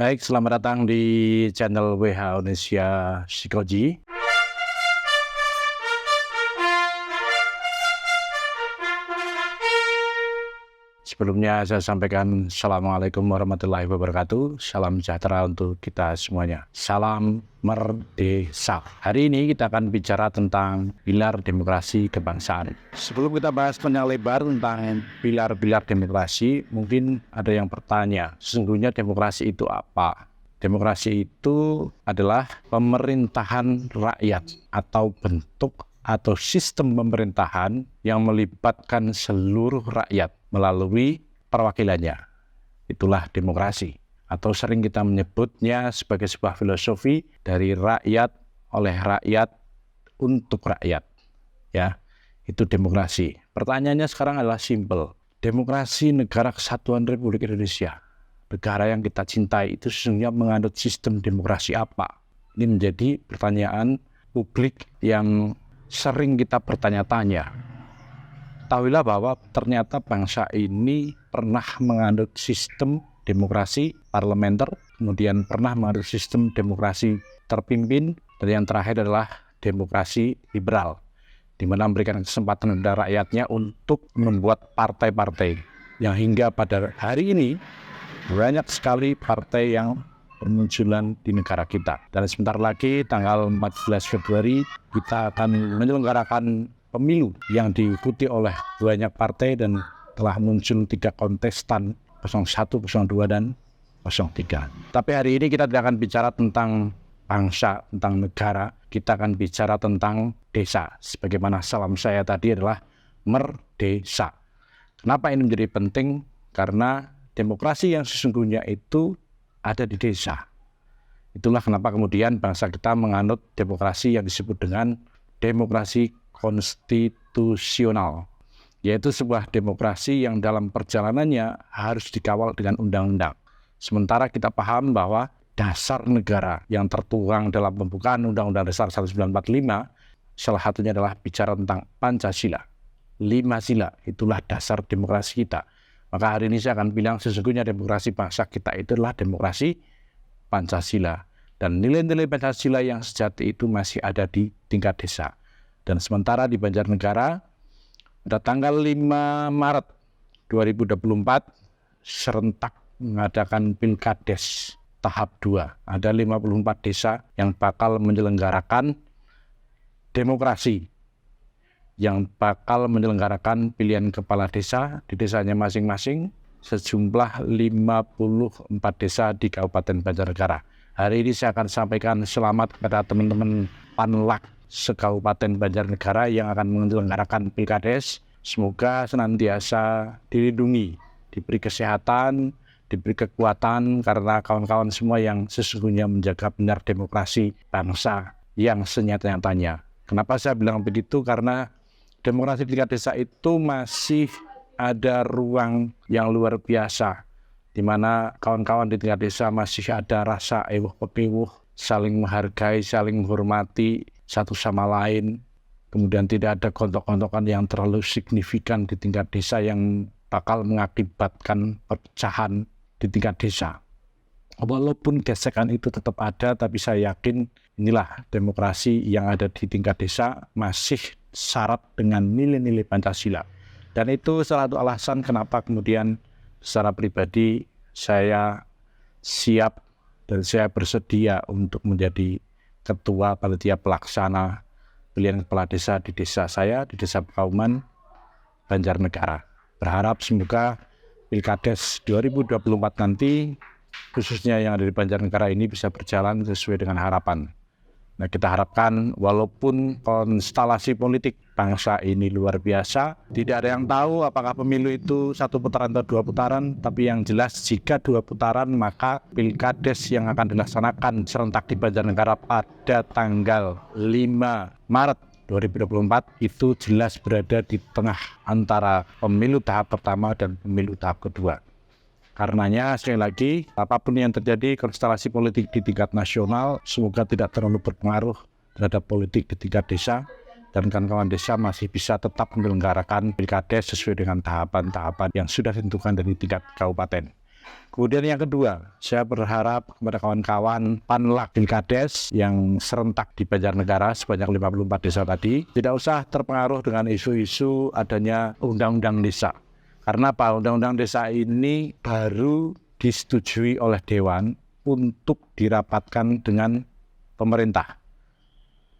Baik, selamat datang di channel WH Indonesia Psikologi. Sebelumnya saya sampaikan Assalamualaikum warahmatullahi wabarakatuh. Salam sejahtera untuk kita semuanya. Salam merdeka. Hari ini kita akan bicara tentang pilar demokrasi kebangsaan. Sebelum kita bahas panjang lebar tentang pilar-pilar demokrasi, mungkin ada yang bertanya, sesungguhnya demokrasi itu apa? Demokrasi itu adalah pemerintahan rakyat atau bentuk atau sistem pemerintahan yang melibatkan seluruh rakyat melalui perwakilannya. Itulah demokrasi, atau sering kita menyebutnya sebagai sebuah filosofi dari rakyat, oleh rakyat, untuk rakyat. Ya, itu demokrasi. Pertanyaannya sekarang adalah simpel. Demokrasi Negara Kesatuan Republik Indonesia, negara yang kita cintai, itu sesungguhnya menganut sistem demokrasi apa? Ini menjadi pertanyaan publik yang sering kita bertanya-tanya. Ketahuilah bahwa ternyata bangsa ini pernah menganut sistem demokrasi parlementer, kemudian pernah menganut sistem demokrasi terpimpin, dan yang terakhir adalah demokrasi liberal, di mana memberikan kesempatan kepada rakyatnya untuk membuat partai-partai yang hingga pada hari ini banyak sekali partai yang bermunculan di negara kita. Dan sebentar lagi tanggal 14 Februari kita akan menyelenggarakan pemilu yang diikuti oleh banyak partai dan telah muncul 3 kontestan, 01, 02, dan 03. Tapi hari ini kita tidak akan bicara tentang bangsa, tentang negara, kita akan bicara tentang desa. Sebagaimana salam saya tadi adalah merdesa. Kenapa ini menjadi penting? Karena demokrasi yang sesungguhnya itu ada di desa. Itulah kenapa kemudian bangsa kita menganut demokrasi yang disebut dengan demokrasi konstitusional, yaitu sebuah demokrasi yang dalam perjalanannya harus dikawal dengan undang-undang. Sementara kita paham bahwa dasar negara yang tertuang dalam pembukaan Undang-Undang Dasar 1945, salah satunya adalah bicara tentang Pancasila. 5 sila, itulah dasar demokrasi kita. Maka hari ini saya akan bilang sesungguhnya demokrasi bangsa kita itu adalah demokrasi Pancasila. Dan nilai-nilai Pancasila yang sejati itu masih ada di tingkat desa. Dan sementara di Banjarnegara, pada tanggal 5 Maret 2024, serentak mengadakan Pilkades tahap 2. Ada 54 desa yang bakal menyelenggarakan demokrasi, yang bakal menyelenggarakan pilihan kepala desa di desanya masing-masing, sejumlah 54 desa di Kabupaten Banjarnegara. Hari ini saya akan sampaikan selamat kepada teman-teman Panlak se-Kabupaten Banjarnegara yang akan menyelenggarakan Pilkades. Semoga senantiasa dilindungi, diberi kesehatan, diberi kekuatan, karena kawan-kawan semua yang sesungguhnya menjaga benar demokrasi bangsa yang senyata-nyatanya. Kenapa saya bilang begitu? Karena demokrasi tingkat desa itu masih ada ruang yang luar biasa, di mana kawan-kawan di tingkat desa masih ada rasa ewuh-pekiwuh, saling menghargai, saling menghormati satu sama lain. Kemudian tidak ada gontok-gontokan yang terlalu signifikan di tingkat desa yang bakal mengakibatkan perpecahan di tingkat desa. Walaupun gesekan itu tetap ada, tapi saya yakin inilah demokrasi yang ada di tingkat desa masih syarat dengan nilai-nilai Pancasila. Dan itu salah satu alasan kenapa kemudian secara pribadi saya siap dan saya bersedia untuk menjadi ketua panitia pelaksana pilihan kepala desa di desa saya, di desa Kauman, Banjarnegara. Berharap semoga Pilkades 2024 nanti, khususnya yang ada di Banjarnegara ini, bisa berjalan sesuai dengan harapan. Nah, kita harapkan walaupun konstelasi politik bangsa ini luar biasa, tidak ada yang tahu apakah pemilu itu 1 putaran atau 2 putaran, tapi yang jelas jika 2 putaran maka Pilkades yang akan dilaksanakan serentak di Banjarnegara pada tanggal 5 Maret 2024 itu jelas berada di tengah antara pemilu tahap pertama dan pemilu tahap kedua. Karenanya sekali lagi, apapun yang terjadi konstelasi politik di tingkat nasional semoga tidak terlalu berpengaruh terhadap politik di tingkat desa, dan kawan-kawan desa masih bisa tetap menyelenggarakan Pilkades sesuai dengan tahapan-tahapan yang sudah ditentukan dari tingkat kabupaten. Kemudian yang kedua, saya berharap kepada kawan-kawan Panlak Pilkades yang serentak di Banjarnegara sebanyak 54 desa tadi, tidak usah terpengaruh dengan isu-isu adanya undang-undang desa. Karena apa? Undang-undang desa ini baru disetujui oleh Dewan untuk dirapatkan dengan pemerintah.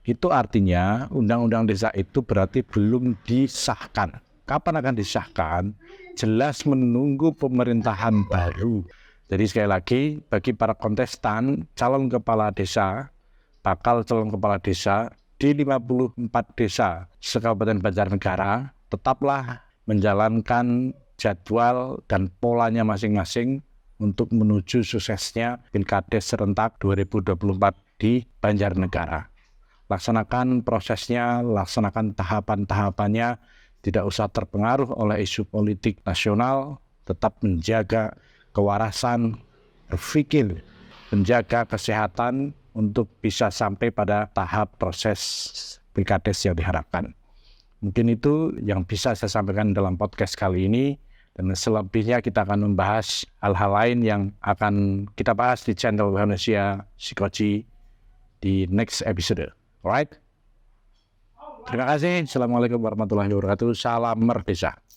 Itu artinya undang-undang desa itu berarti belum disahkan. Kapan akan disahkan? Jelas menunggu pemerintahan baru. Jadi sekali lagi, bagi para kontestan calon kepala desa, bakal calon kepala desa di 54 desa se-Kabupaten Banjarnegara, tetaplah menjalankan jadwal dan polanya masing-masing untuk menuju suksesnya Pilkades serentak 2024 di Banjarnegara. Laksanakan prosesnya, laksanakan tahapan-tahapannya, tidak usah terpengaruh oleh isu politik nasional, tetap menjaga kewarasan berpikir, menjaga kesehatan untuk bisa sampai pada tahap proses Pilkades yang diharapkan. Mungkin itu yang bisa saya sampaikan dalam podcast kali ini, dan selebihnya kita akan membahas hal-hal lain yang akan kita bahas di channel Indonesia Psikoji di next episode. Alright? Terima kasih. Assalamualaikum warahmatullahi wabarakatuh. Salam Merdesa.